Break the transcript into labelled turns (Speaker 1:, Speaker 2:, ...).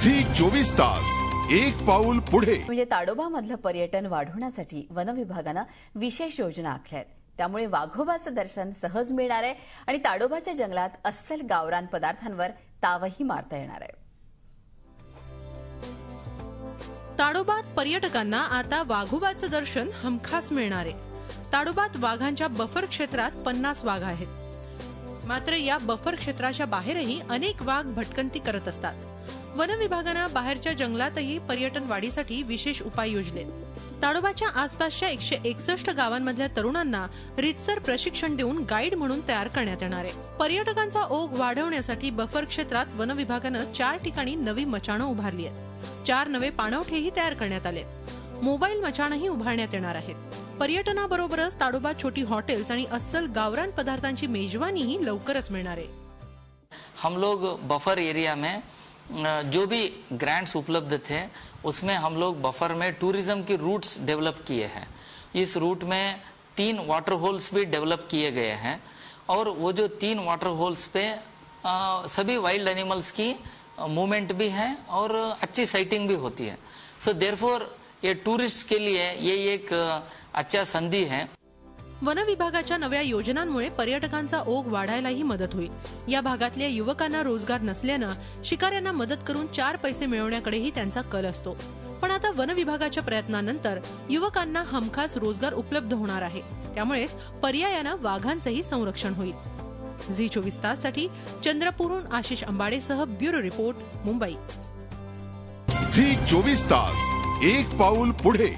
Speaker 1: Zee 24 तास एक पाऊल पुढे।
Speaker 2: म्हणजे ताडोबामधलं पर्यटन वाढवण्यासाठी वन विभागानं विशेष योजना आखल्या आहेत। त्यामुळे वाघोबाचं दर्शन सहज मिळणार आहे आणि ताडोबाच्या जंगलात अस्सल गावरान पदार्थांवर तावही मारता येणार आहे।
Speaker 3: ताडोबात पर्यटकांना आता वाघोबाचं दर्शन हमखास मिळणार आहे। ताडोबात वाघांच्या बफर क्षेत्रात 50 वाघ आहेत। मात्र या बफर क्षेत्राच्या बाहेरही अनेक वाघ भटकंती करत असतात। वन विभागानं बाहेरच्या जंगलातही पर्यटन वाढीसाठी विशेष उपाय योजले। ताडोबाच्या आसपासच्या 161 गावांमधल्या तरुणांना रीतसर प्रशिक्षण देऊन गाईड म्हणून तयार करण्यात येणार आहे। पर्यटकांचा ओघ वाढवण्यासाठी बफर क्षेत्रात वन विभागानं 4 ठिकाणी नवी मचाणं उभारली आहेत। 4 नवे पाणवठेही तयार करण्यात आले। मोबाईल मचाणही उभारण्यात येणार आहेत। पर्यटनाबरोबरच ताडोबात छोटी हॉटेल्स आणि अस्सल गावरान पदार्थांची मेजवानीही लवकरच मिळणार आहे।
Speaker 4: हम लोग बफर एरिया में जो भी ग्रांट्स उपलब्ध थे उसमें हम लोग बफर में टूरिज्म की रूट्स डेवलप किए हैं। इस रूट में 3 वाटर होल्स भी डेवलप किए गए हैं और वो जो 3 वाटर होल्स पे सभी वाइल्ड एनिमल्स की मूवमेंट भी है और अच्छी साइटिंग भी होती है। सो देयरफॉर ये टूरिस्ट के लिए ये एक अच्छा संधी है।
Speaker 3: वन विभागाच्या नव्या योजनांमुळे पर्यटकांचा ओघ वाढायलाही मदत होईल। या भागातल्या युवकांना रोजगार नसल्यानं शिकाऱ्यांना मदत करून 4 पैसे मिळवण्याकडेही त्यांचा कल असतो। पण आता वन विभागाच्या प्रयत्नानंतर युवकांना हमखास रोजगार उपलब्ध होणार आहे। त्यामुळेच पर्यायानं वाघांचंही संरक्षण होईल। झी 24 ताससाठी चंद्रपूरहून आशिष अंबाडेसह ब्युरो रिपोर्ट, मुंबई।
Speaker 1: झी 24 तास एक पाऊल पुढे।